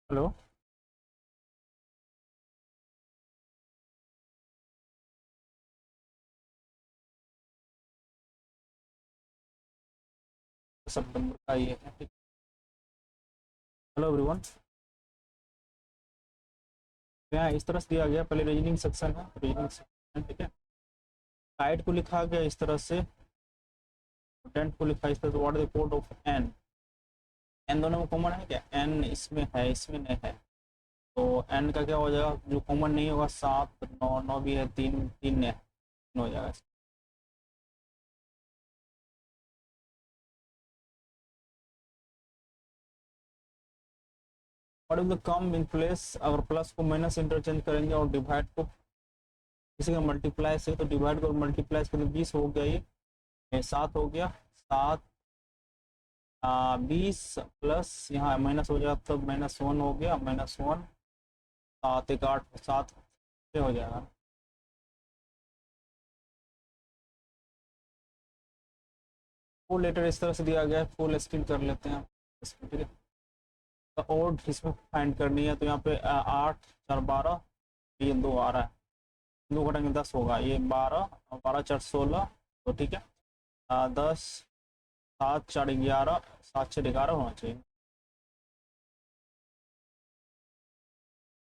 Hello. सितंबर का ये है, ठीक। Hello everyone. यहाँ इस तरह से दिया गया, पहले रीजनिंग सेक्शन है, रीजनिंग सेक्शन, ठीक है। टाइट को लिखा गया इस तरह से, टेंट को लिखा इस तरह से, what is the code of N. N दोनों में कॉमन है क्या? एन इसमें है, इसमें नहीं है, तो एन का क्या हो जाएगा? जो कॉमन नहीं होगा, 7, 9, 9 भी है, 3, 3 है, 3 हो जाएगा। What is the come in place, अगर प्लस को माइनस इंटरचेंज करेंगे और डिवाइड को किसी का मल्टीप्लाई से, तो डिवाइड को मल्टीप्लाई करें, 20 हो गया, ये 7 हो गया, 7, 20 प्लस यहाँ माइनस हो जाएगा, तब -1 हो गया, -1, 7, 1, 8, 7 से हो जाएगा। फुल लेटर इस तरह से दिया गया है, फुल स्क्रीन कर लेते हैं इसमें, ठीक है। तो और इसमें फाइंड करनी है, तो यहाँ पे 8, 4, 12, ये 2 आ रहा है, 2 घटाएंगे 10 होगा, ये 12, 12, 4, 16, तो ठीक है। 10, 7, 4, 11, 7, 6, 11 होना चाहिए।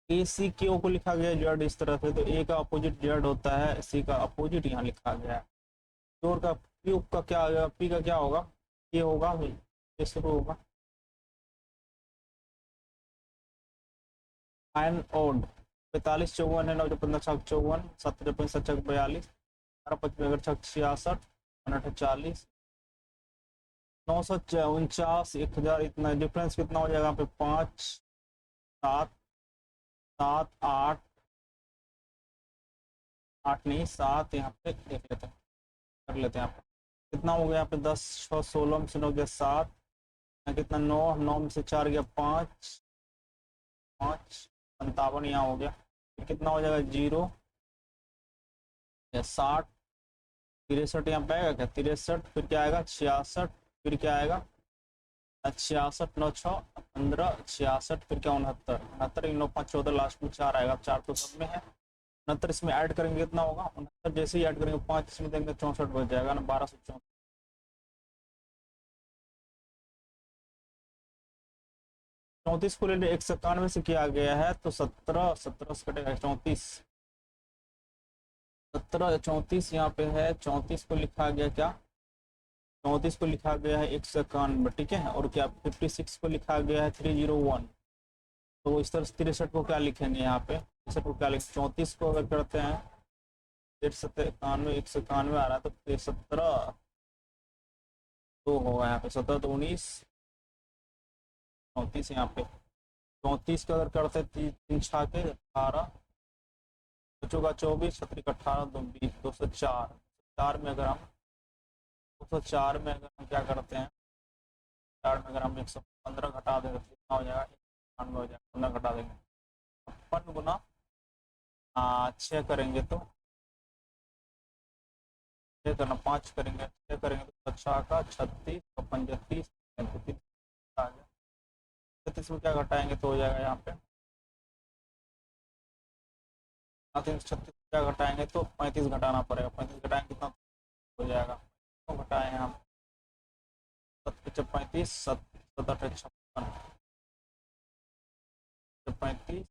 ए सी क्यू को लिखा गया जेड इस तरह से, तो ए का अपोजिट जेड होता है, सी का अपोजिट यहाँ लिखा गया है। क्यूर का क्यूब का क्या होगा, पी का क्या होगा, ये होगा, ये शुरू होगा। एन ओड 45, 54 है, 9, 15, 54, 17, 55, 42, 18, 25, 66, 68, 949, 1000, इतना डिफरेंस कितना हो जाएगा यहाँ पे? 5, 7, 7, 8, 8 नहीं 7, यहाँ पे देख लेते हैं, कर लेते हैं यहाँ पे। कितना हो गया यहाँ पे? 10, 6, 16 में से 9 गया 7, कितना 9, 9 में से 4 गया 5, 5, 57 यहाँ हो गया। फिर कितना हो जाएगा? 0 या 60, 63 यहाँ पे आएगा क्या? 63, फिर क्या आएगा? 66, फिर क्या आएगा? 66, 9, 6, 15, 66, फिर क्या? 69, 69, 9, 5, 14, लास्ट में 4 आएगा, 4 तो सब में है। 69 इसमें ऐड करेंगे कितना होगा? 69 जैसे ही ऐड करेंगे 5 इसमें देंगे, 64 बच जाएगा ना, 1264। 34 को ले 191 से किया गया है, तो 17, 17 से कटेगा 34, 17, 34 यहाँ पे है, 34 को लिखा गया क्या? 34 को लिखा गया है 191, ठीक है। और क्या 56 को लिखा गया है 301, तो इस तरह से 63 को क्या लिखेंगे यहाँ पे? 63 को क्या लिखेंगे? 34 को अगर करते हैं 91, 191 आ रहा है, तो 17 तो होगा यहाँ पे, 17 तो 19, 34 यहाँ पे। 34 का अगर करते हैं 3 छा के 18, बच्चों का 24, 36 का 18, 20, 204, 4 में अगर हम 204 में अगर हम क्या करते हैं, 4 में अगर हम 115 घटा देंगे तो कितना हो जाएगा? 91 हो जाएगा, 15 घटा देंगे, 56 गुना 6 करेंगे तो 6 करना, 5 करेंगे, 6 करेंगे तो 6 का 36, 35, 33 आ गया। 33 में क्या घटाएंगे तो हो जाएगा यहाँ पे? 36 क्या घटाएंगे तो 35 घटाना पड़ेगा, 35 घटाएंगे कितना हो जाएगा? तो घटाएं हम 35, 7, 56, 35,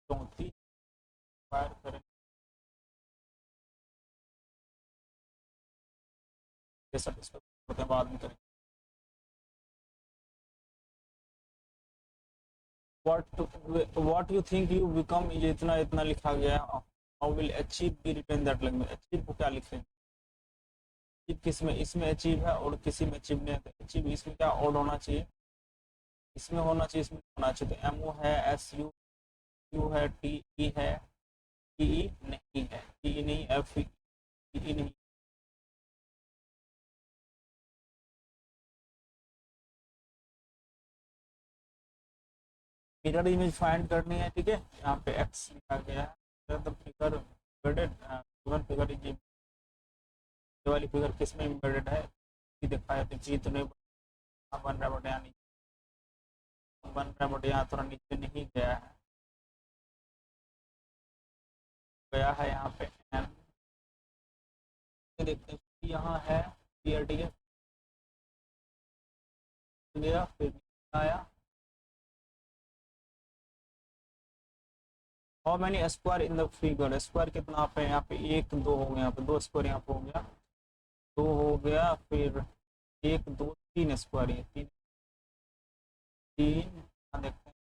34 फायर करें, ये सब इसको करते हैं, बाद में करेंगे। What you think you become, ये इतना इतना लिखा गया है। How will achieve be written that language, achieve को क्या लिखेंगे? अचीव किस में? इसमें अचीव है और किसी में अचीव नहीं है, अचीव इसमें क्या और होना चाहिए? इसमें होना चाहिए, इसमें होना चाहिए, तो एम ओ है, एस यू, यू है, टी ई है, टी ई नहीं है, टी ई नहीं, एफ ई नहीं। मिरर इमेज फाइंड करनी है, ठीक है। यहाँ पे एक्स लिखा गया है, the figure embedded, given figure is, ये वाली फिगर किस में एम्बेडेड है? दिखाया तो जी तो नहीं बन रहा, बट यहाँ नहीं बन रहा, बट यहाँ थोड़ा नीचे नहीं गया है, गया है यहाँ पे एन। देखते हैं यहाँ है डी गया, फिर आया how many square in the figure, square कितना पे यहाँ पे एक दो हो गया, यहाँ पे दो स्क्वायर यहाँ पे हो गया, दो हो गया, फिर एक दो तीन स्क्वायर, ये तीन तीन यहाँ देखते हैं,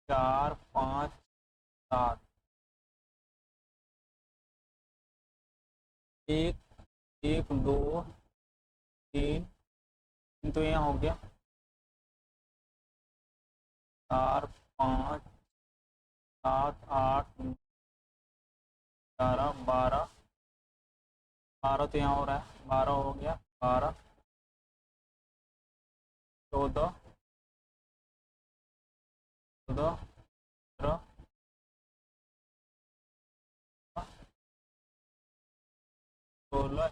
चार पाँच सात, एक एक दो तीन, तो यहाँ हो गया चार पाँच सात आठ 11 12, 12 तो यहाँ हो रहा है, 12 हो गया, 12 14 14 15 16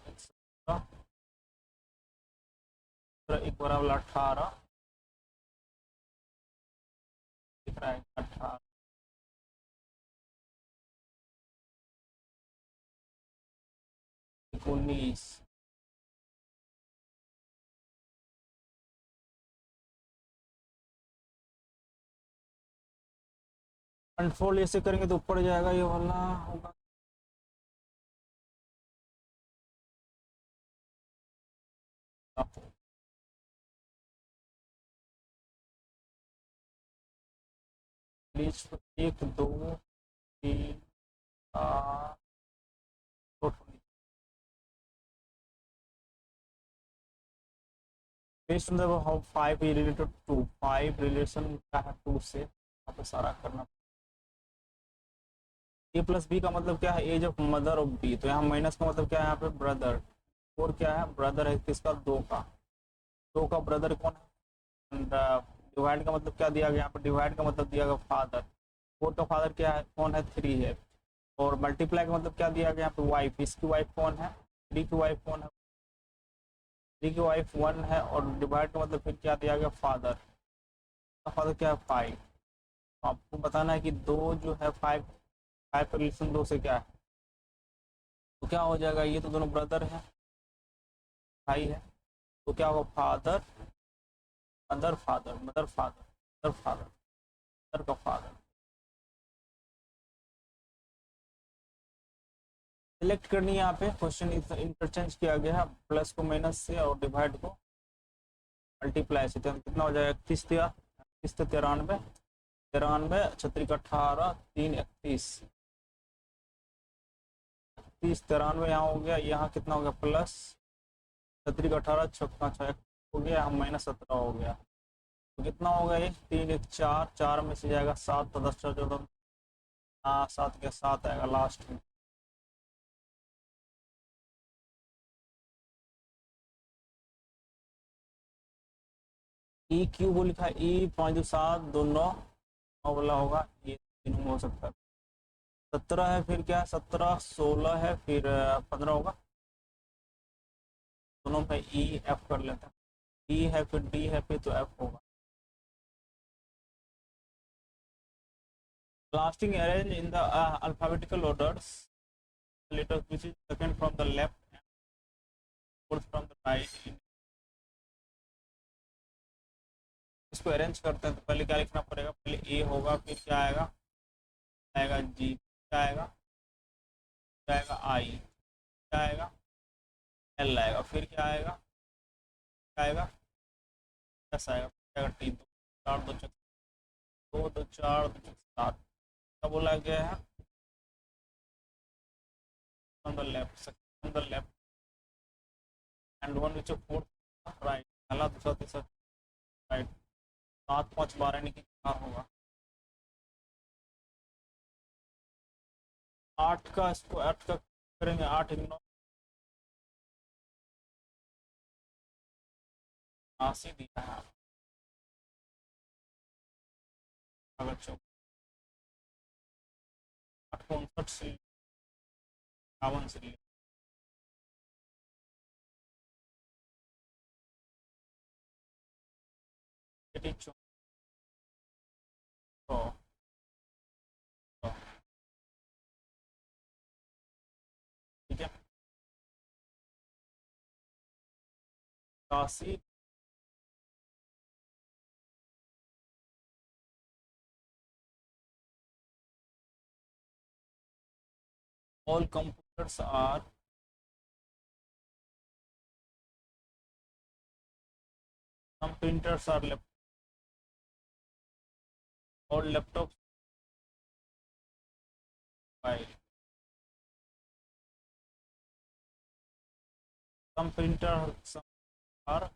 17 एक बार वाला 18 दिख रहा है, 18 19 कंट्रोल ऐसे करेंगे तो ऊपर जाएगा, ये वाला होगा प्लीज, एक दो तीन चार, based on the how 5 is related to 5 relation क्या है 2 से, यहाँ पे सारा करना। ए प्लस बी का मतलब क्या है, age of mother of B, तो यहाँ माइनस का मतलब क्या है यहाँ पे ब्रदर, और क्या है ब्रदर है किसका, दो का ब्रदर कौन है, डिवाइड का मतलब क्या दिया गया यहाँ पे, डिवाइड का मतलब दिया गया फादर, फोर का फादर क्या है कौन है, 3 है, और मल्टीप्लाई का मतलब क्या दिया गया यहाँ पे वाइफ, इसकी वाइफ कौन है, 3 की वाइफ कौन है, 3 की वाइफ 1 है, और डिवाइड का मतलब फिर क्या दिया गया फादर, फादर क्या है 5। आपको बताना है कि दो जो है 5, 5 का रिलेशन 2 से क्या है, तो क्या हो जाएगा, ये तो दोनों ब्रदर है, भाई है, तो क्या होगा father mother father, mother father, mother father, mother का फादर। सिलेक्ट करनी है यहाँ पे, क्वेश्चन इंटरचेंज किया गया है, प्लस को माइनस से और डिवाइड को मल्टीप्लाई से, तो कितना हो जाएगा 31 दिया, 31 93, 93 छत्री का 18 3 31, 30 93 यहाँ हो गया, यहाँ कितना हो गया प्लस छत्री का 18 छक्का 6 हो गया, यहाँ माइनस 17 हो गया, तो कितना होगा ये 3 1 4, 4 में से जाएगा 7, तो 10 14, हाँ 7 के 7 आएगा लास्ट में। ई क्यू वो लिखा है, ई 5 7 2 9 वाला होगा, ये तीनों हो सकता है, 17 है, फिर क्या है 17 16 है, फिर 15 होगा, दोनों में ई एफ कर लेते हैं, ई है फिर डी है फिर तो एफ होगा। Lasting arrange in the alphabetical orders, letter which is second from the left and fourth from the right। इसको अरेंज करते हैं तो पहले क्या लिखना पड़ेगा, पहले ए होगा, फिर क्या आएगा, आएगा जी, क्या आएगा, क्या आएगा आई, क्या आएगा एल आएगा, फिर क्या आएगा, क्या आएगा एस आएगा, क्या आएगा टी, दो चार दो चक, दो दो चार दो चक 7 क्या बोला गया है, on the left, second on the left and one which is fourth right, पहला दूसरा तीसरा राइट, 7 5 12 यानी कि 4 होगा, 8 का इसको 8 का करेंगे, 8 9 80 दिया है, अगर 8 59 से 51 से कैपेसिटी 100। ठीक है, 80। All computers are, some printers are all laptops file, some printer are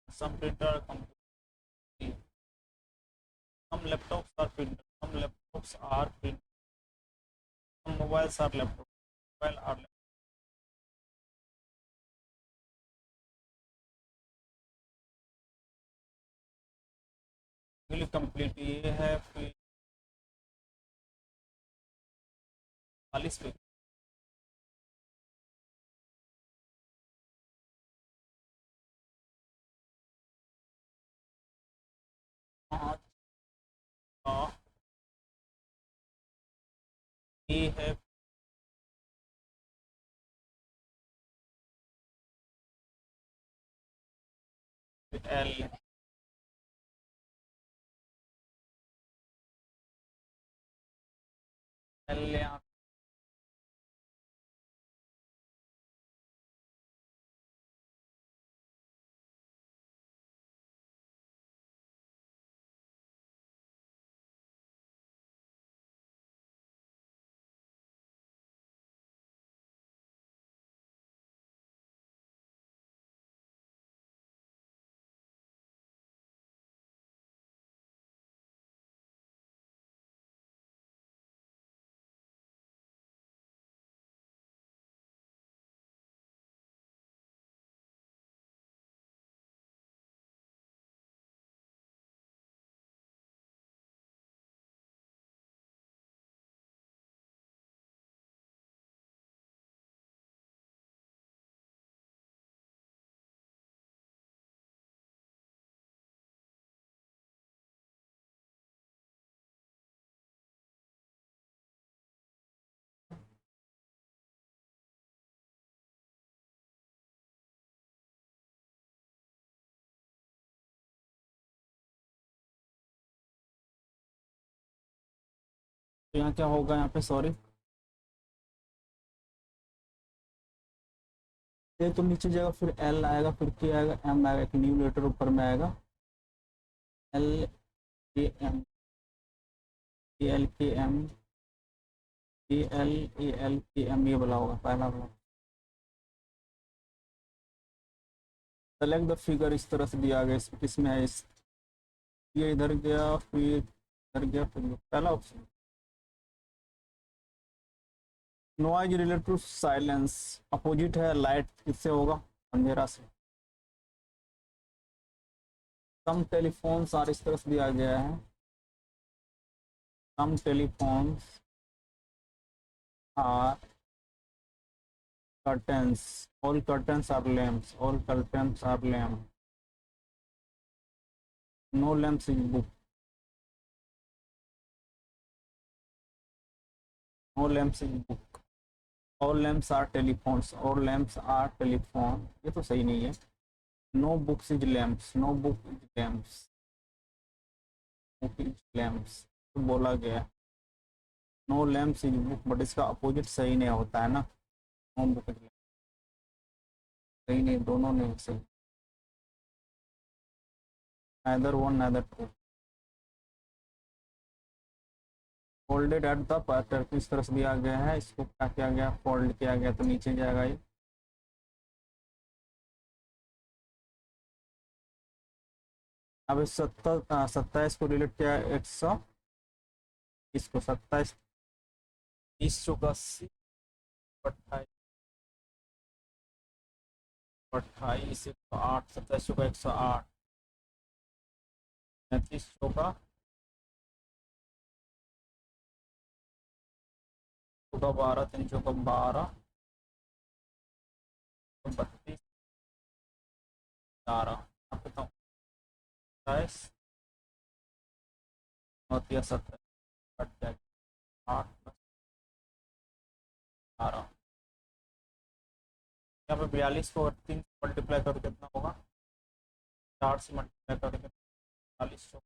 some printer are complete, some laptops are printer, some laptops are print, some mobiles are laptop, mobile are complete. ये है फिर 40 पे। हाँ, ये है L, L यहाँ तो यहाँ क्या होगा यहाँ पे, सॉरी, ये तो नीचे जाएगा, फिर एल आएगा, फिर के आएगा, एम आएगा, एक न्यू लेटर ऊपर में आएगा, L K M, A L K M, A L, A L K M, ये वाला होगा पहला वाला। सेलेक्ट द फिगर इस तरह से दिया गया, इसमें है इस, ये इधर गया, फिर इधर गया, फिर पहला option. Noise related to silence, opposite है लाइट, किससे होगा, अंधेरा से। सम टेलीफोन्स आर, इस तरह से दिया गया है, some telephones are curtains, all curtains are lamps, all curtains are lamp, no lamps in book, no lamps in book, all lamps are telephones, all lamps are telephone, ये तो सही नहीं है, no books is lamps, no book is lamps, book is lamps, तो बोला गया no lamps is book, but इसका opposite सही नहीं होता है ना, no book is lamps, सही नहीं, दोनों नहीं सही, neither one neither two। Folded at the patter, किस तरह से दिया गया है, इसको क्या किया गया, फोल्ड किया गया, तो नीचे जाएगा ये। अब 27 को रिलेट किया है 100, इसको 27, 30 80, 28, 28, 108, 27 का 108, 35 का 12, 3 का 12, 32, 11, आप बताओ 27, होती है 17, कट जाएगी 8 + 12, यहाँ पे 42 को 3 मल्टीप्लाई करो कितना होगा, 4 से मल्टीप्लाई करो कितना, 40,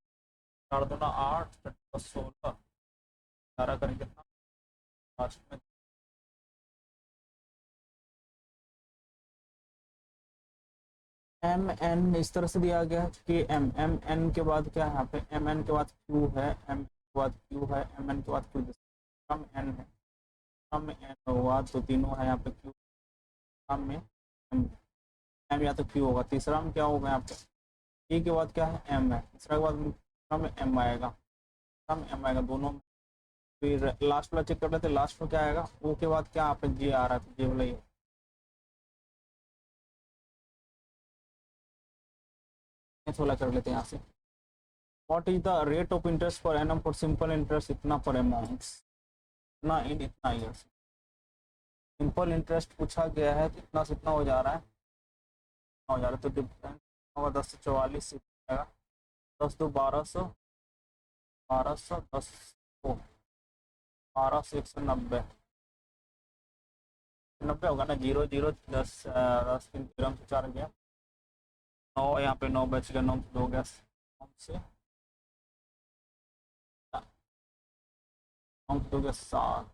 4 दूना 8, 16, 18 करें कितना, लास्ट में एम एन इस तरह से दिया गया है कि एम एम एन के बाद क्या है यहाँ पे, एम एन के बाद क्यू है, एम के बाद क्यू है, एम एन के बाद क्यू, कम एन है, कम एन होगा तो तीनों है यहाँ पे क्यू, कम में एम, एम या तो क्यू होगा, तीसरा में क्या होगा यहाँ पे, ए के बाद क्या है एम है, तीसरा के बाद कम एम आएगा, कम एम आएगा दोनों में। फिर लास्ट वाला चेक कर लेते, लास्ट में क्या आएगा, ओ के बाद क्या यहाँ पे जे आ रहा है, जे वाला ये वाला कर लेते हैं यहाँ से। What is the rate of interest per annum for simple interest इतना पर अमाउंट्स, इतना इन इतना ईयर्स। सिंपल इंटरेस्ट पूछा गया है कितना से इतना हो जा रहा है, हो जा रहा है तो डिफरेंस होगा 10 से 44 से जाएगा, 10 दो 1200, 1200 10 को 12 से 190, 90 होगा ना, 0 0 10 10 3 13 से 4 गया 9, यहाँ पे 9 बच गया, 9 हो गया 9 से 9 हो गया 7,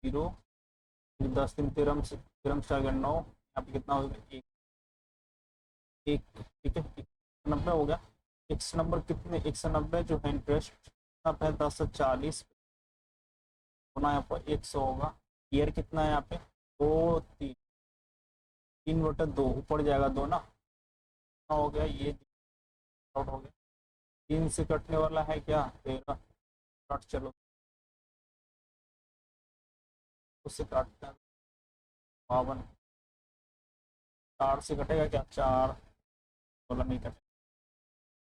0 10 3 13 से 13 से 4 गया 9, यहाँ पे कितना हो गया 1 1, ठीक है 90 हो गया। एक्स नंबर कितने, 190 जो है इंटरेस्ट है 10 से 40 होना, यहाँ पर 100 होगा। ईयर कितना है यहाँ पे, 2 3, 3/2 ऊपर जाएगा 2 ना, हो गया ये आउट हो गया, 3 से कटने वाला है क्या 13, कट चलो उससे काटते हैं 52, 4 से कटेगा क्या 4, बोला नहीं कटेगा,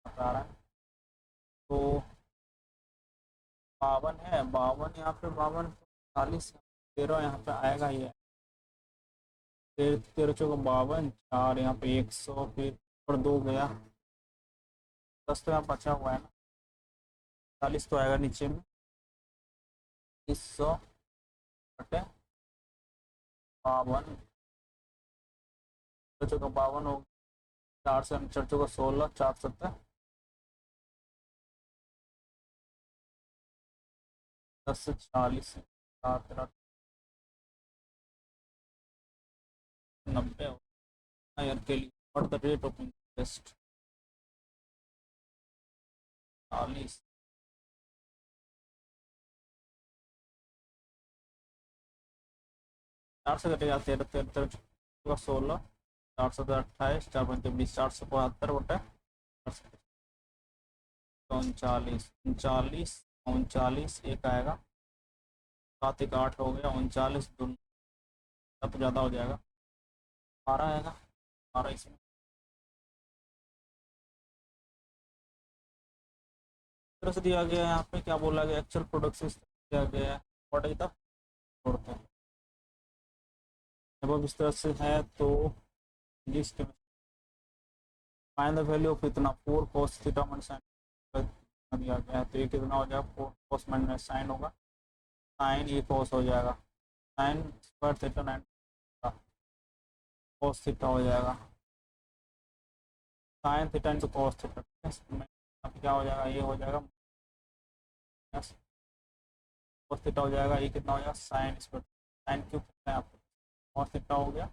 बता रहा है तो 52 है, 52 यहाँ पे 52 40, 13 यहाँ पे आएगा ये, 13 चौका 52, 4 यहाँ पे 100, फिर और 2 गया 10 तो यहाँ बचा हुआ है ना, 40 तो आएगा नीचे में, 100 बटे 52, 52 हो, 4 से 4 16, 4 7 10 से 40, 7 90 ईयर के लिए। और द रेट ऑफ इंटरेस्ट 40, 4 से कटेगा 13 13 13 16, 4 से 28, 4 5 20, 472 बटे 39, 39 39 एक आएगा, 7 1 8 हो गया, 39 दोनों तो ज़्यादा हो जाएगा, 12 आएगा, 12 इसमें तरह से दिया गया है। यहाँ पे क्या बोला गया, एक्चुअल प्रोडक्ट दिया गया है, व्हाट इज द, छोड़ते हैं अब इस तरह से है तो लिस्ट में फाइंड द वैल्यू ऑफ इतना 4 cos थीटा माइनस साइन दिया गया है, तो ये कितना हो जाएगा 4 cos माइनस साइन होगा, साइन ये cos हो जाएगा, sine square theta 9 cos theta हो जाएगा, sine theta into cos theta, अब क्या हो जाएगा, ये हो जाएगा cos थीटा हो जाएगा, ये कितना हो जाएगा साइन स्क्वायर, साइन क्यूब कितना है आपको, cos थीटा हो गया,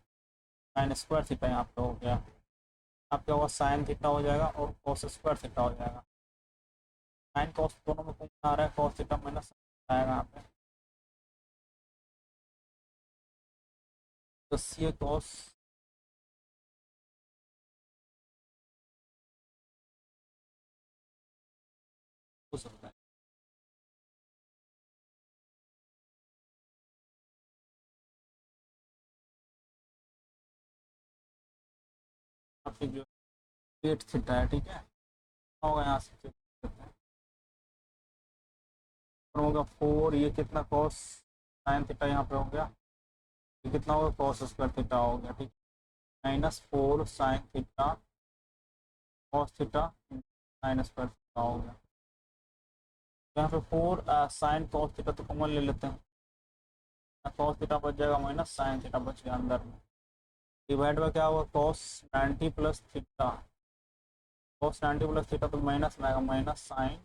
साइन स्क्वायर थीटा यहाँ पे हो गया, आपका होगा साइन थीटा हो जाएगा और cos स्क्वायर थीटा हो जाएगा, साइन cos दोनों में कौन आ रहा है, cos थीटा माइनस आएगा यहाँ पे, तो सी cos हो सकता है, आपकी जो 8 थीटा है, ठीक है होगा यहाँ से check करते हैं, और होगा 4, ये कितना cos साइन थीटा यहाँ पे हो गया, ये कितना होगा cos स्क्वायर थीटा हो गया, ठीक -4 sine theta cos theta minus square theta हो गया, यहाँ पे 4 साइन कॉस थीटा तो कॉमन ले लेते हैं, कॉस थीटा बच जाएगा माइनस साइन थीटा बच गया अंदर में, डिवाइड बाय क्या होगा cos 90 plus theta, cos 90 plus theta तो माइनस में आएगा माइनस साइन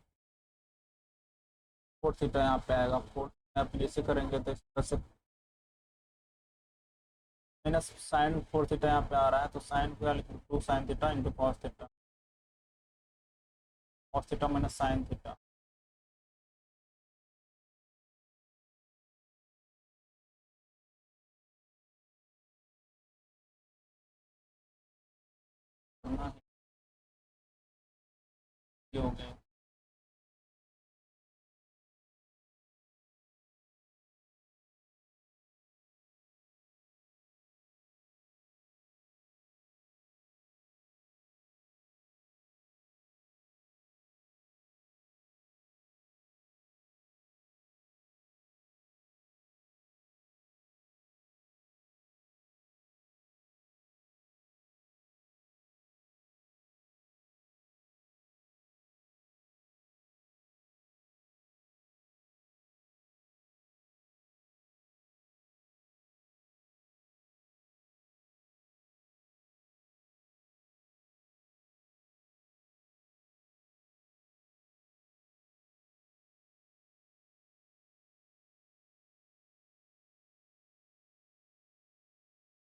4 थीटा यहाँ पे आएगा 4, आप जैसे करेंगे तो इस तरह से माइनस साइन 4 थीटा यहाँ पे आ रहा है, तो साइन क्या लिखें 2 sine theta into cos theta, cos theta minus sine theta. ये हो गया।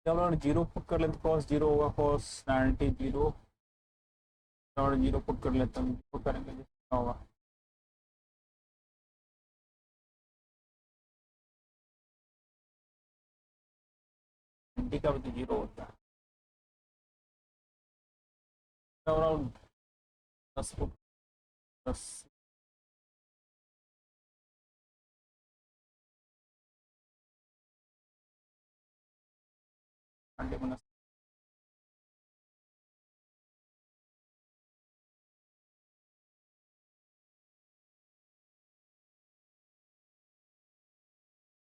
चलो और जीरो पुट कर लेते, कॉस जीरो होगा कॉस 90 जीरो, और जीरो पुट कर लेते हैं, पुट करेंगे जितना होगा टी का भी तो जीरो होता है, around 10 foot 10 90 minus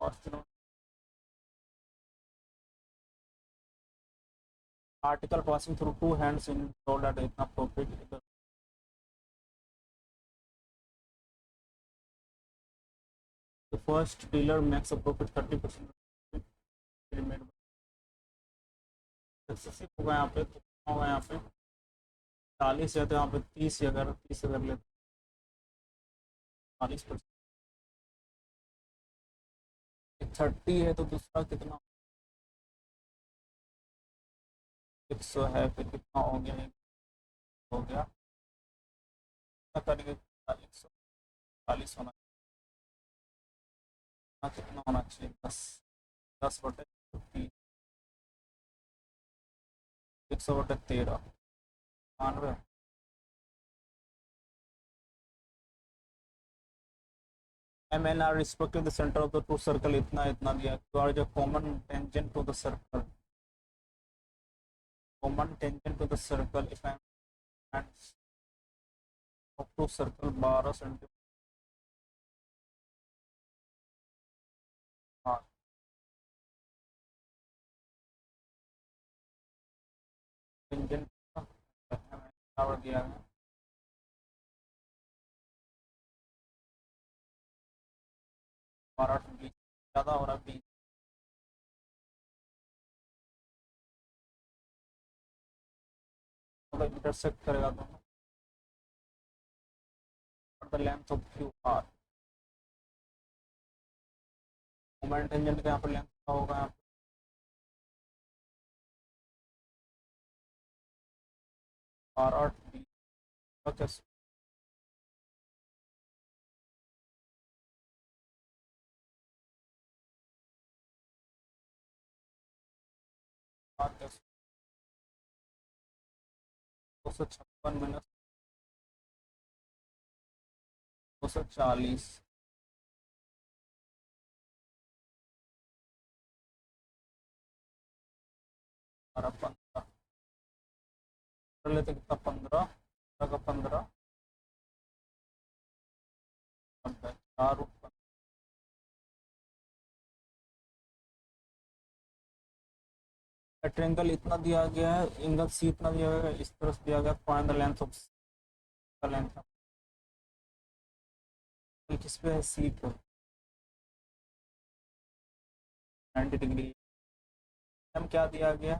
cos article passing through two hands in told at इतना profit, the first dealer makes a profit 30% successive होगा यहाँ पे, तो कितना होगा यहाँ पे 40 है, तो यहाँ पे 30 अगर 30 अगर ले 40%, 30 है तो दूसरा कितना 100 है, फिर कितना हो गया, हो गया कितना करेंगे 140 होना, कितना होना चाहिए 10, 10/30 100/13 92, MN are respective the center of the two circle इतना इतना दिया, तो आर जो common tangent to the circle, common tangent to the circle if I am up to circle 12 centimetre, हाँ टेंजेंट बराबर दिया है 12 20 ज़्यादा हो रहा है 20, मतलब इंटरसेक्ट करेगा दोनों, the length of Q R, moment tangent का यहाँ पर लेंथ का होगा यहाँ पर 12 20 256 माइनस 240, 15 कर लेते कितना 15 का 15 4 ट्रेंगल इतना दिया गया है, एंगल सी इतना दिया गया है, इस तरफ दिया गया find the length of, length ये किस पे है, सी पे, 90 डिग्री। एम क्या दिया गया,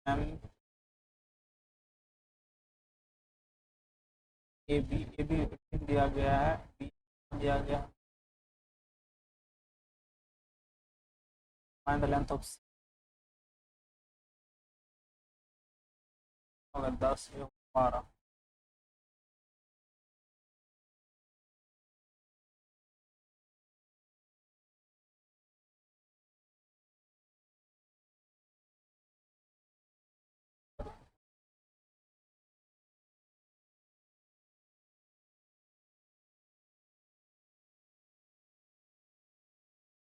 एम ए बी 18 दिया गया है, बी दिया गया है। फाइंड द लेंथ ऑफ सी, होगा 10, ये 12।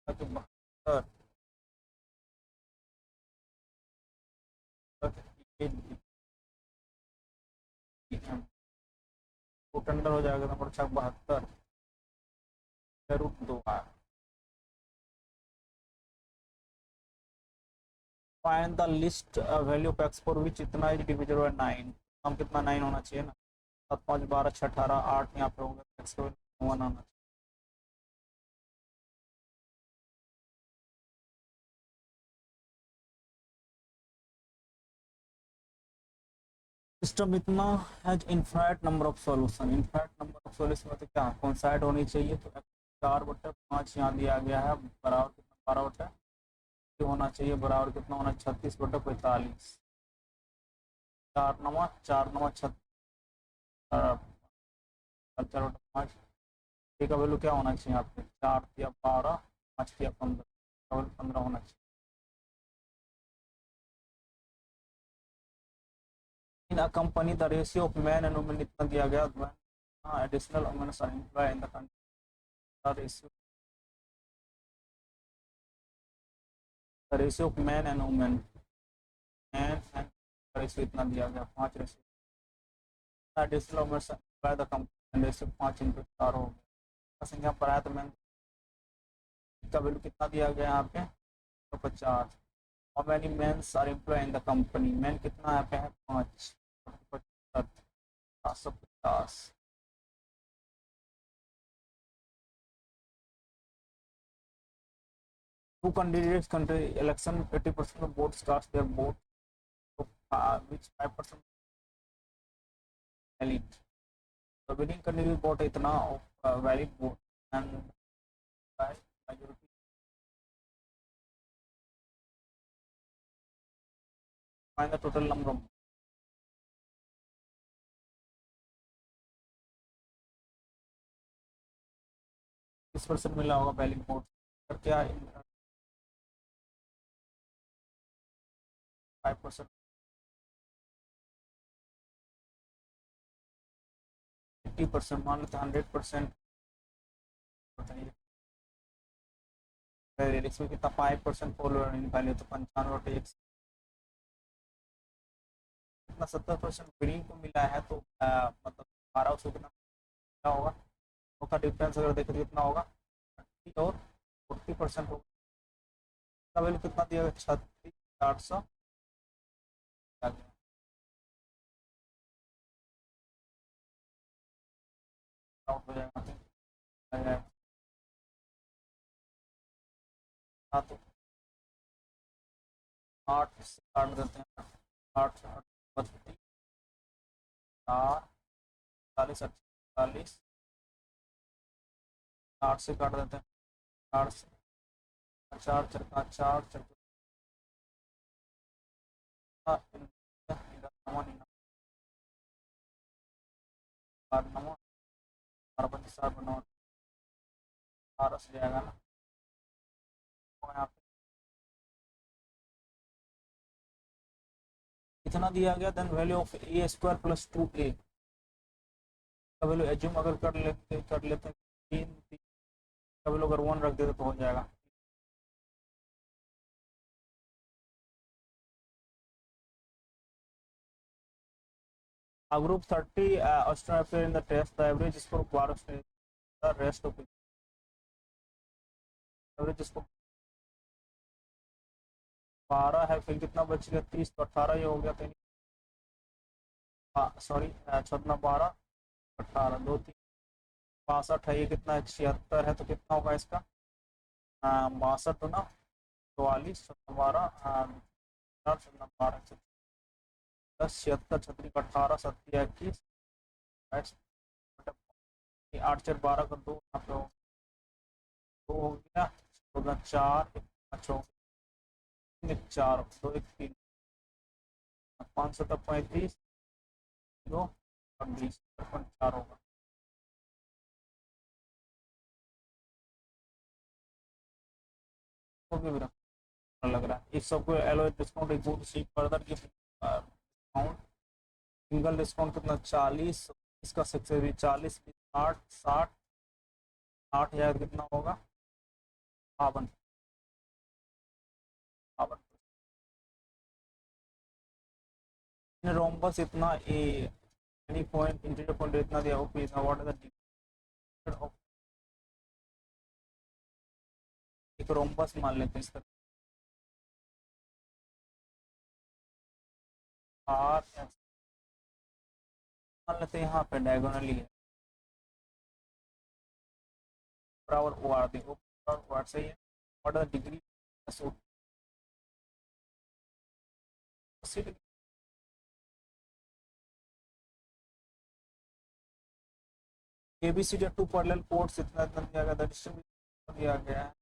तो 72, फुट अंडर हो जाएगा, नंबर 72 √2 है। Find the least value of x for which इतना इज डिविजिबल बाय 9। हम कितना 9 होना चाहिए ना, 7 5 12 6 18 8 यहाँ पे होगा, एक्स का 1 आना चाहिए। सिस्टम इतना has infinite number of solution, infinite number of solution मतलब क्या, कॉन्साइड होनी चाहिए, तो 4/5 यहाँ दिया गया है, बराबर कितना 12/, होना चाहिए बराबर कितना होना, 36/45, 4 9 4 का वैल्यू क्या होना चाहिए आपके, 4 या 12, 5 या 15, 15 होना चाहिए। In a company the ratio of man and women इतना दिया गया, additional women are employed in the country, the ratio of man and women, man and ratio इतना दिया गया, 5 ratio, additional women employ the company ratio 5 × 4 हो गया, संख्या पर आया तो मैन का वैल्यू कितना दिया गया यहाँ पे, तो 50। How many mens are employ in the company, man कितना यहाँ पे है 5, 750। Two candidates country election, 80% of votes cast their vote, so which 5% valid. The winning candidate got इतना of valid vote and by majority. Find the total number of, किस percent मिला होगा valid vote, क्या 5%, 80%, मान लेते 100%, बताइए इसमें कितना 5% फॉलोअर इन वैल्यू, तो 95 कितना 70% विनिंग को मिला है, तो मतलब 1200 कितना होगा, उसका डिफरेंस अगर देखें तो कितना होगा 30 और 40% होगा, इसका वैल्यू कितना दिया गया 36,800 आउट हो जाएगा। हाँ तो 8 से काट देते हैं, 8 32 4 40 48, 8 से काट देते हैं, 8 से 4 चरका 4 चरका 12 से जाएगा ना, तो यहाँ पे कितना दिया गया, then value of a square plus 2a का वैल्यू एज्यूम अगर कर लेते हैं 3 का वैल्यू अगर 1 रख देते तो हो जाएगा। A group 30 astronauts in the test, the average score of 12 stage, the rest of it average score 12 है, फिर कितना बच गया 30, तो 18 ये हो गया, तो सॉरी 14 12 18 2 3 62 है, ये कितना है 76 है, तो कितना होगा इसका 62 ना 44 12 12 10 76 36 18 7 21 8 4 12 का 2 यहाँ पे 2 हो गया, 2 4 5 हो गया, 4 2 1 3 500 तक 35 0 और 20 4 होगा। तो भी लग रहा है इस सबको एलोए डिस्काउंट एक गुड सी further gift discount single discount कितना 40 इसका सक्सेस भी 40 60 60 8000 कितना होगा 52 52 रोम्बस इतना ए एनी पॉइंट इंटीरियर पॉइंट इतना दिया ओपी इतना what is the difference of एक रोम्बस मान लेते हैं इसका आर मान लेते हैं यहाँ पे डायगोनली है बराबर ओ आर देखो ओ आर सही है what is the degree so 80 degree ABCD two parallel chords इतना इतना दिया गया था डिस्ट्रीब्यूशन दिया गया है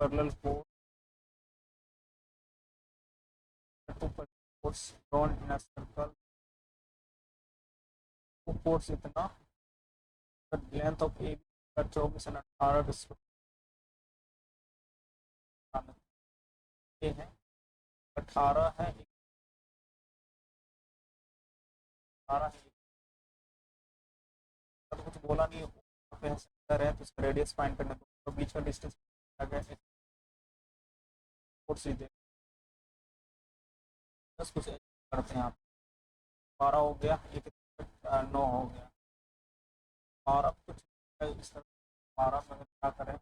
पैरेलल कोड two chords drawn in a circle two chords इतना लेंथ ऑफ ए 24 और 18 ये है 18 है 18 है तो कुछ बोला नहीं पे सेंटर है तो इसका रेडियस फाइंड करने तो बीच का डिस्टेंस आ गया सीधे बस कुछ करते हैं आप 12 हो गया ये 9 हो गया और अब कुछ इस तरह 12 में क्या करें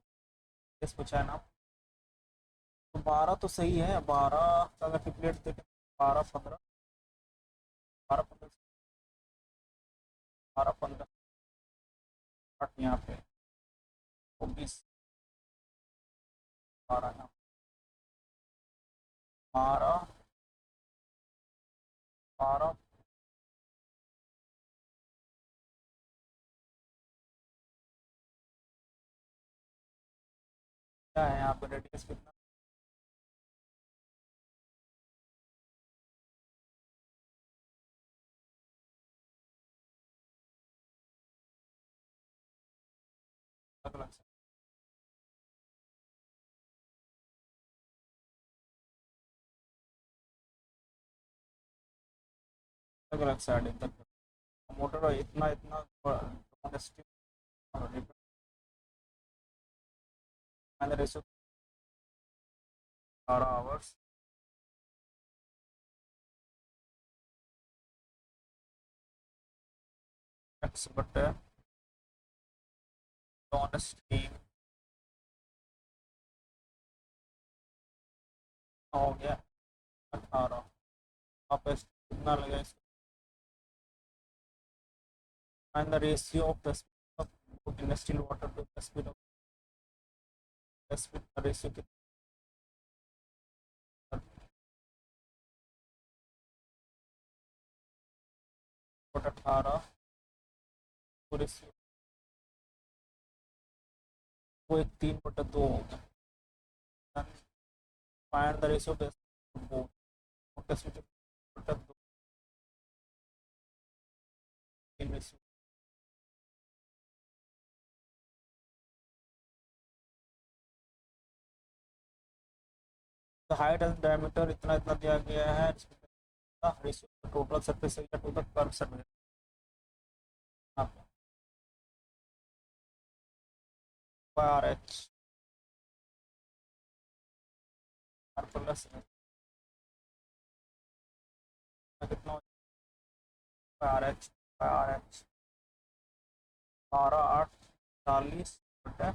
इस पूछा है ना तो 12 तो सही है 12 का अगर ट्रिपलेट देखें 12 15 12 15 12 15 यहाँ पे 19 12 यहाँ 12 12 क्या है यहाँ पे रेडियस कितना अलग अलग अलग अलग साइड इधर मोटर इतना इतना मैंने रेशो 12 आवर्स एक्स बटे ऑन स्ट्रीम हो गया 18 आप कितना लगेगा इसको and the ratio of the speed of industrial water to the speed of the speed ratio कितना 18 तो रेशियो वो एक 3/2 हो गया find the ratio of the speed बटा 2 ratio the height and diameter इतना इतना दिया गया है ratio total surface area total curve surface R H R plus कितना आर एच 12 8 40 बटे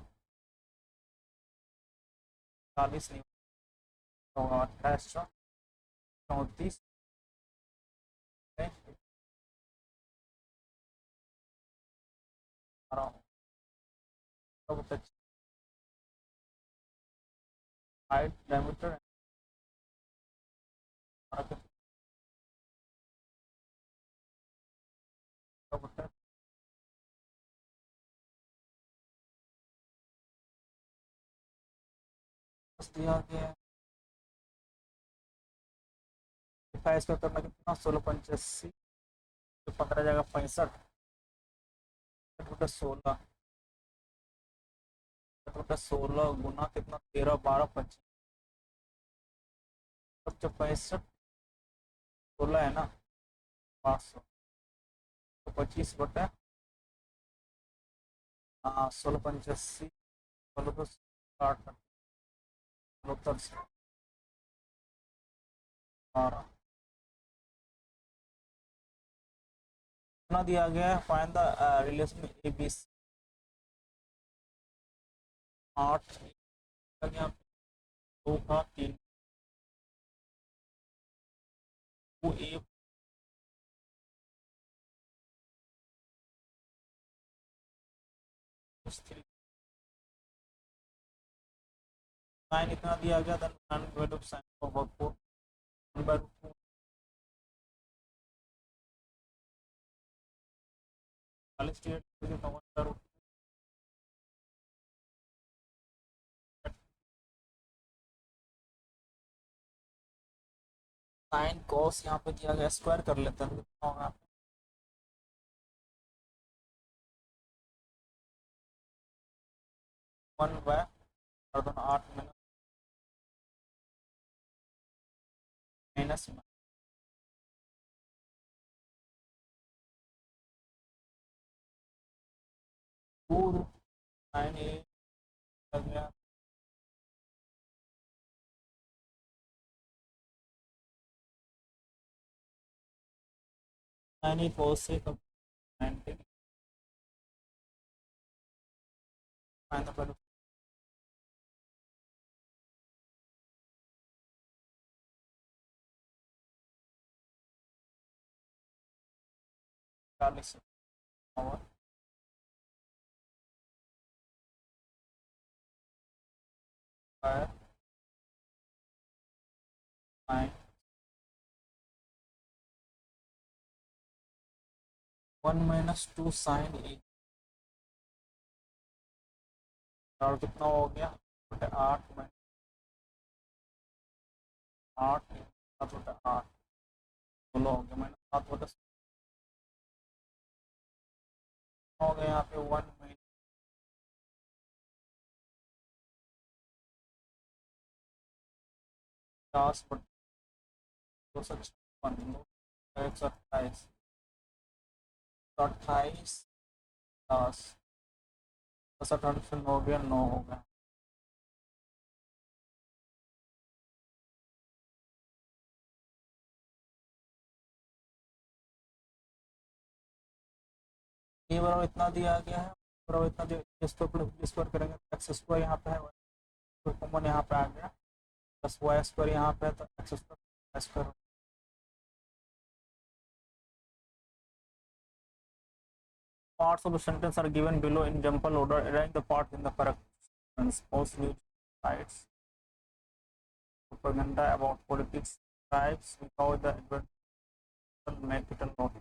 40 नहीं होगा 28 34 आ रहा हूँ। तो हाइट डायमीटर दिया गया है। इसका करना कितना 16 × 85, 15 जगह 65, 16 गुना कितना 13 12 25, 65 16 है ना 500, तो 25 बटे हाँ 16 × 85, 16 60 12 इतना दिया गया है। Find the relation A B C. 8 दिया गया, 2 का 3 टू ए 3 साइन इतना दिया गया, then find the value of sine for work 4 1/2 48 sine cos यहाँ पे दिया गया, स्क्वायर कर लेते हैं कितना होगा 1/8 माइनस 2 साइन ए आ गया, साइन ए कॉस से 90 फाइंड द वैल्यू 40 और 1 - 2 साइन ए और कितना हो गया 8 - 8 8 16 हो गया -7 हो गया यहाँ पे 1 -10 बटे 256 128 28 10 10 हो गया 9 हो गया। ये बराबर इतना दिया गया है, बराबर इतना दिया, इसको प्लस स्क्वायर करेंगे तो एक्स स्क्वायर यहाँ पे है, तो कॉमन यहाँ पे आ गया, प्लस वाई स्क्वायर यहाँ पे है तो x square square. Parts of the sentence are given below in jumble order. Arrange the parts in the correct sequence. Post news sites, propaganda about politics, types without the advertisement make it a note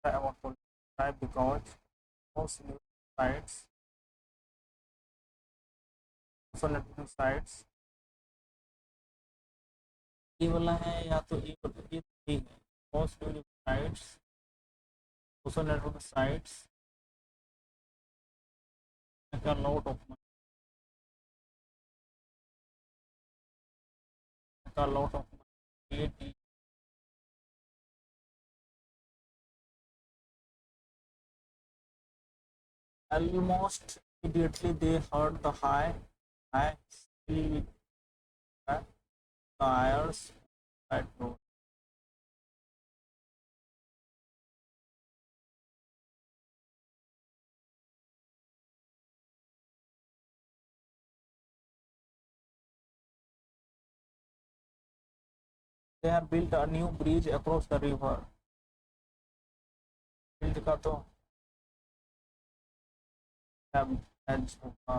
about politics type because most news sites, social networking sites, ये वाला है या तो ये ठीक है। most news sites, social networking sites make a note of AD almost immediately they heard the high tires at road. They have built a new bridge across the river. Bridge का तो एज होगा,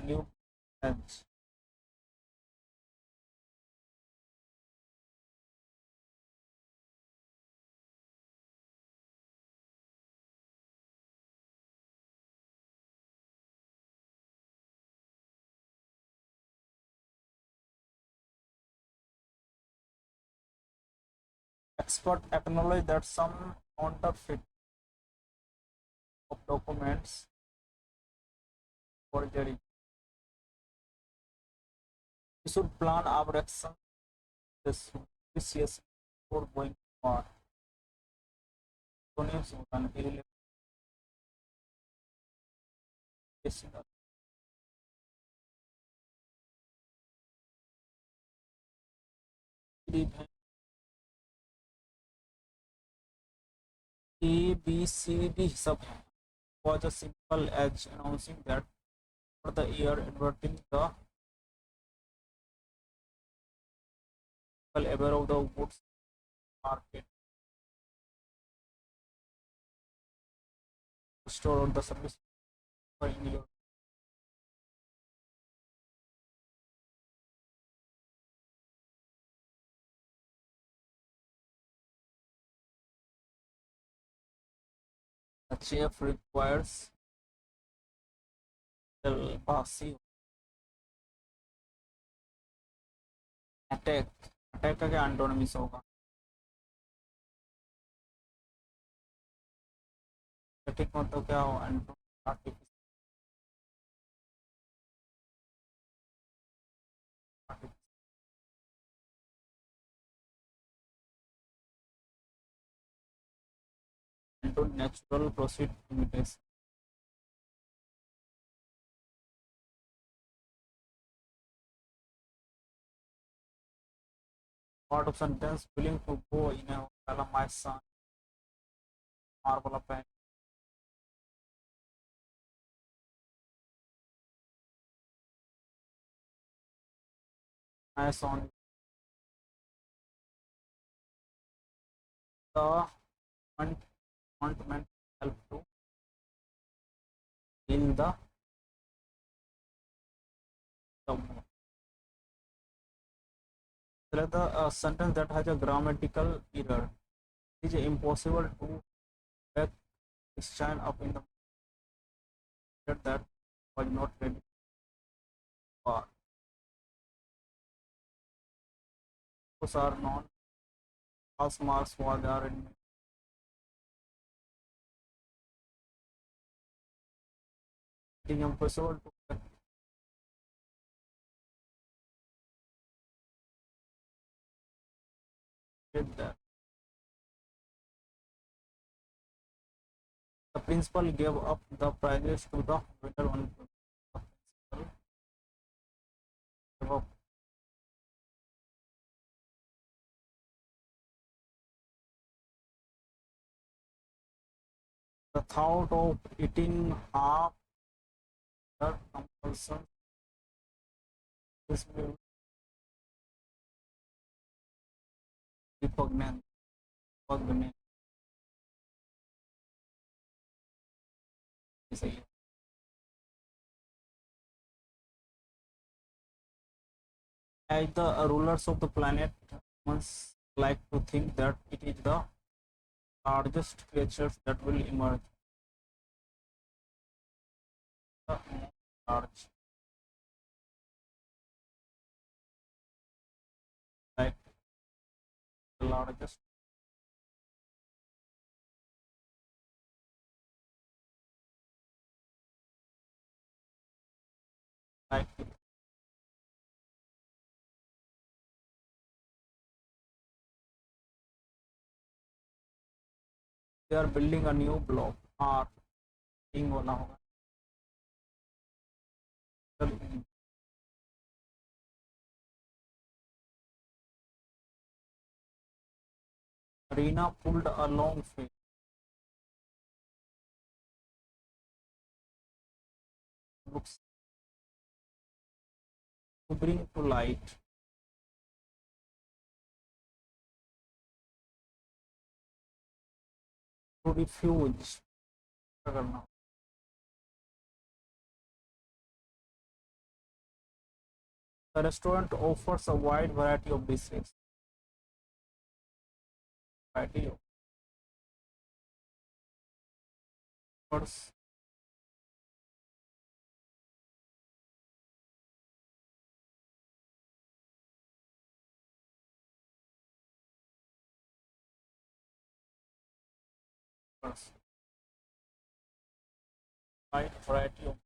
new age. Expert acknowledge that some counterfeit of documents forgery. We should plan our action judiciously before going far. Tony's an irrelevant A, B, C, D सब was as simple as announcing that for the year adverting the aware of the goods market store or the service in your the chief requires the passive attack का क्या antonyms होगा? ठीक मतलब क्या हो antonym? into natural proceed imitation. Part of sentence willing to go in a column my son marble of pen. I on the appointment help to in the the sentence that has a grammatical error. It is impossible to back this child up in the that was not ready for. Those are non pass marks for the are it is impossible to get that. The principal gave up the prizes to the winner one. The principal gave up the thought of eating half the compulsion is repugnant. Repugnant. As the rulers of the planet once like to think that it is the largest creatures that will emerge. The large, like the largest, like they are building a new block or being होना होगा. Rina pulled a long face. Looks to bring to light to refuse. The restaurant offers a wide variety of dishes. Variety of offers offers wide variety of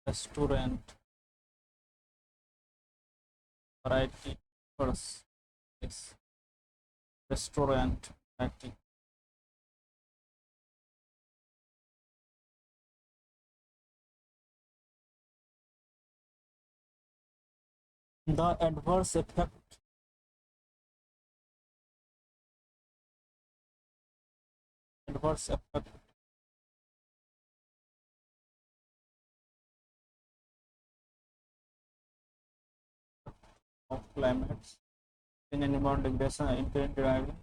restaurant variety offers this restaurant variety. The adverse effect of climates in environmental degradation including driving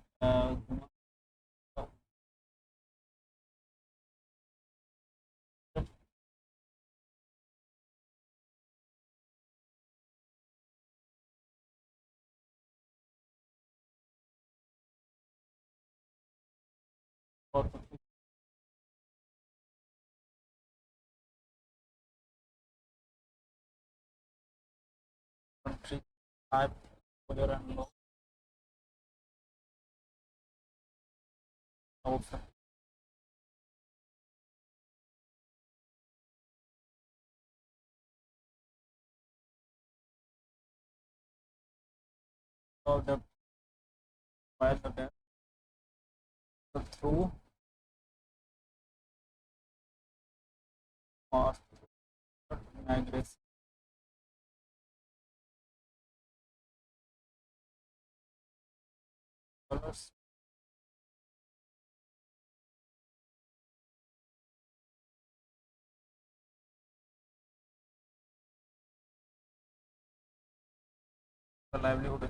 or country type exposure and low of the while the depth through fast migration colors the livelihood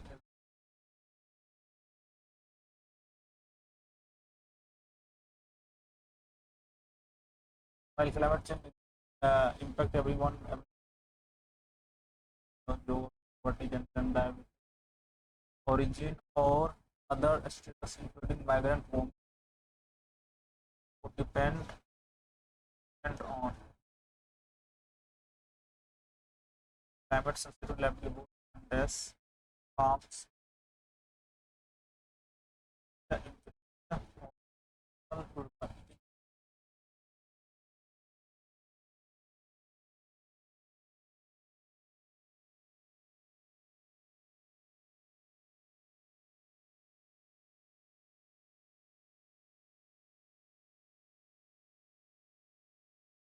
while climate change impact everyone do vertical and origin or other status including migrant women who depend on climate sensitive livelihood and as farms the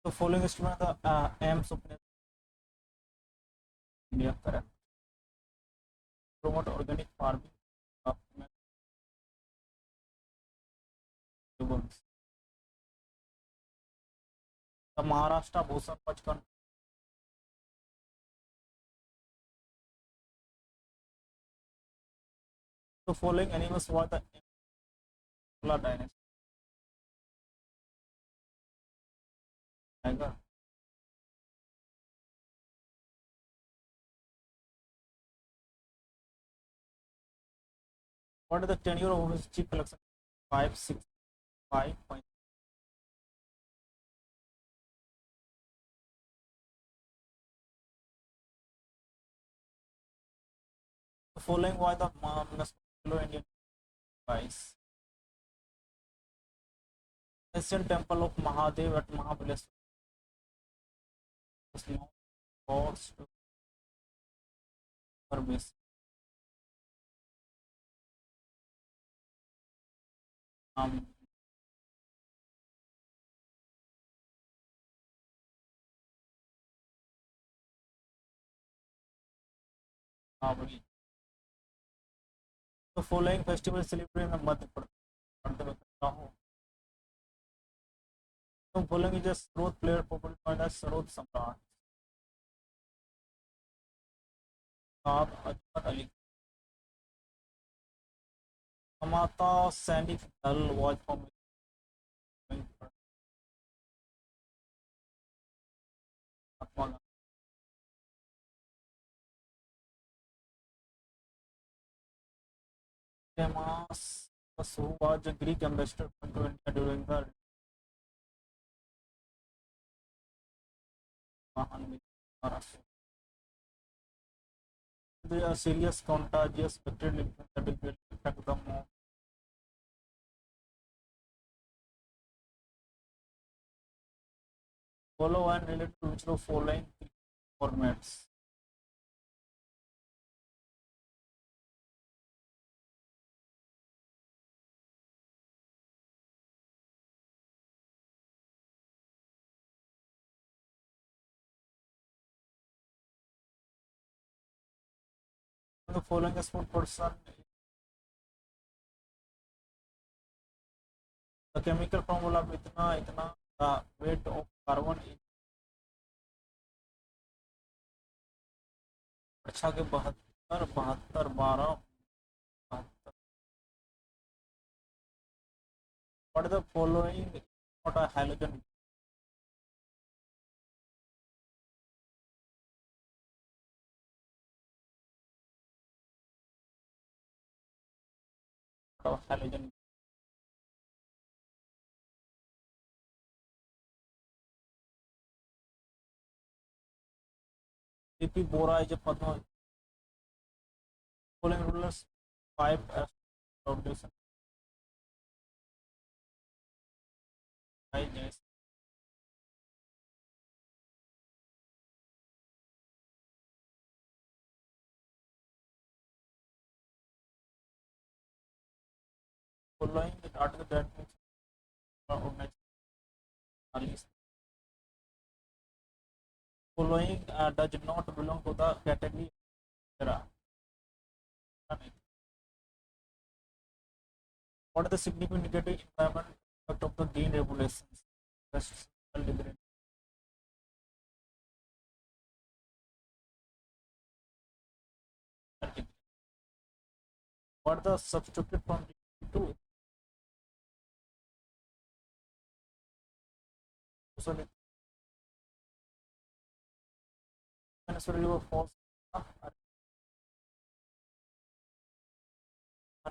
so following estimate the aims of India correct promote organic farming of vegetables. The Maharashtra Bhushan Pachkan the following animals were the Impala dynasty. Tiger. What is the tenure of his chief collection? 565. The following were the Indian price. Ancient temple of Mahadev at Mahabaleshwar was known for service. Um, Mahabali. The following festival is celebrated in Madhya Pradesh. The following is a Sarod player popularly known as Sarod Samrat. Saab Ajmal Ali. माता सैनिक दल was form. Mahatma Gandhi. Demas who was a Greek ambassador to India during the Mahan Maharashtra. The serious contagious bacterial infection that will affect the more. Follow and relate to which of following formats. The following is for person. The chemical formula of itna the weight of carbon is अच्छा के 72 72 12 72. What are the following not a halogen halogen CP bora is a following rulers 5 as foundation. Yes. Following the article that means organized following does not belong to the category era. What is the significant negative environment effect of the green regulations? That's what the substitute from to so necessarily false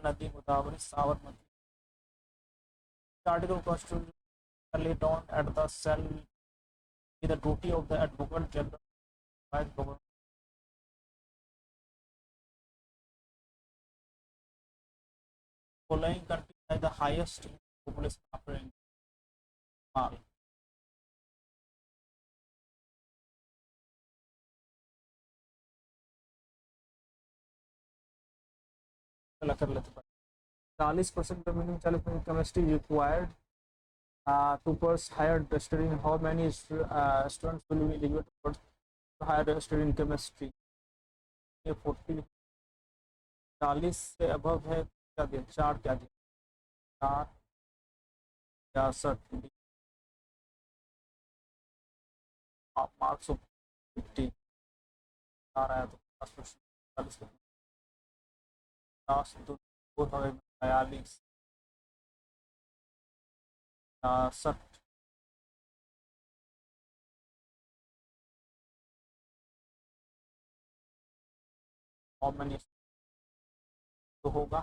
नदी Godavari Sabarmati. The article constitutes laid on at the cell with the duty of the advocate general by the government. Following country has the highest population after Nepal. कर लेते 40% remaining 40% chemistry required to pursue higher study in how many students will be eligible to pursue higher study in chemistry. ये 40 40 से above है क्या दिया 4 क्या दिया 4 66 marks of 50 आ रहा है तो 40 50 तो 42 66 हाउ मेनी तो होगा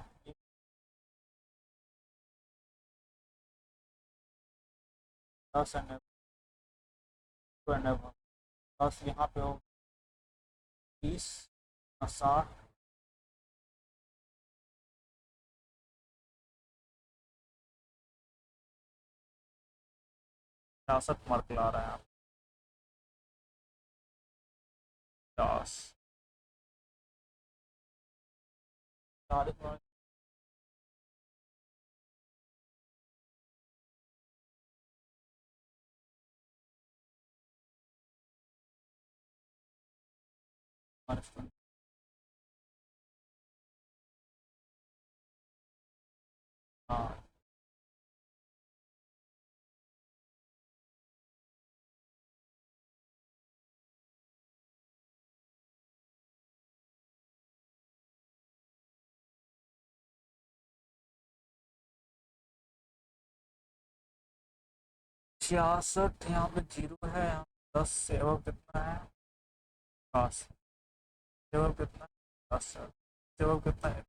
10 एंड 10 यहाँ पे हो 30 60 66 मार्क ला रहा है आप 50 40 मार्क्स हाँ 66, यहाँ पे 0 है, यहाँ 10 से अब कितना है 10 से अब कितना है 10 से अब कितना है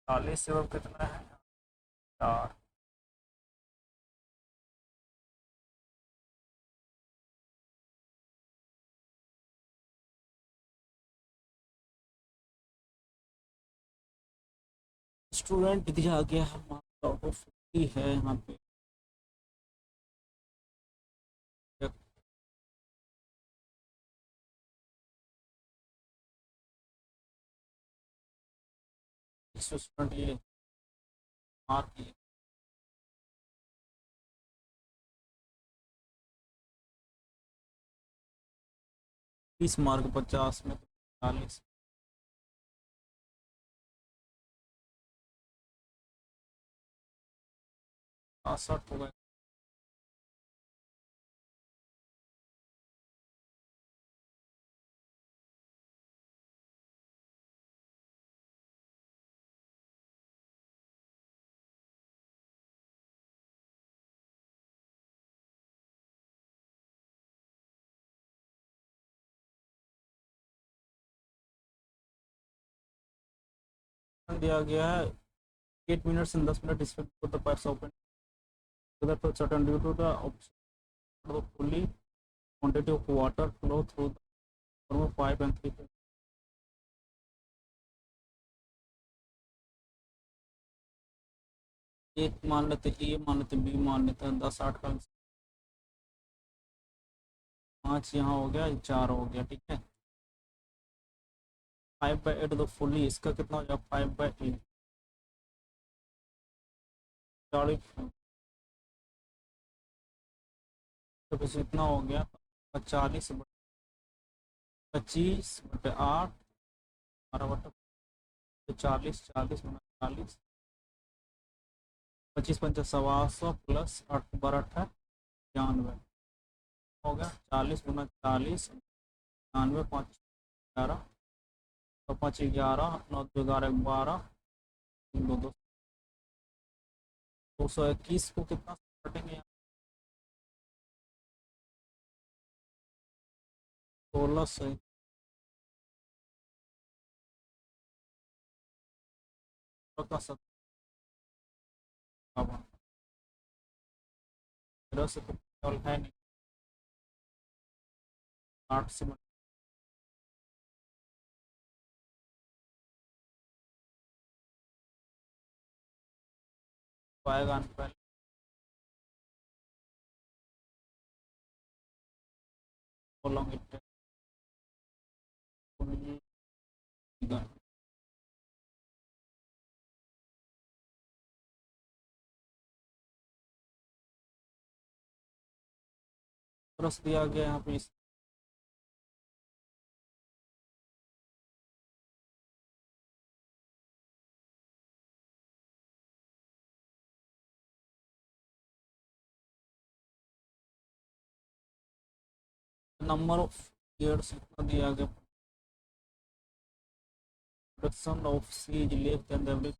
40 से अब कितना है 4। स्टूडेंट दिया गया है मार्क्स आउट ऑफ 50 है यहाँ पे। स्टूडेंट ये मार्क 30 मार्क 50 में 40 66 हो गए। दिया गया है 8 minutes and 10 minutes is put the pipes open together to certain due to the fully quantity of water flow through the former pipe and 3 एक मान लेते ए मान लेते बी मान लेते हैं 10 8 का 5 यहाँ हो गया 4 हो गया ठीक है। 5/8 तो फुली इसका कितना हो जाएगा 5/8 40 तो कुछ इतना हो गया 40 25/8 12/40 40 गुना 40 25 पंचा 125 प्लस 8 12 98 हो गया 40 गुना 40 99 5 11 तो 5 11 9 11 12 दो 221 को कितना काटेंगे 16 से का 17 से तो है नहीं 8 से पाएगा पहले लॉन्ग इट रस दिया गया यहाँ पे नंबर ऑफ ईयर्स इतना दिया गया production of C less than the average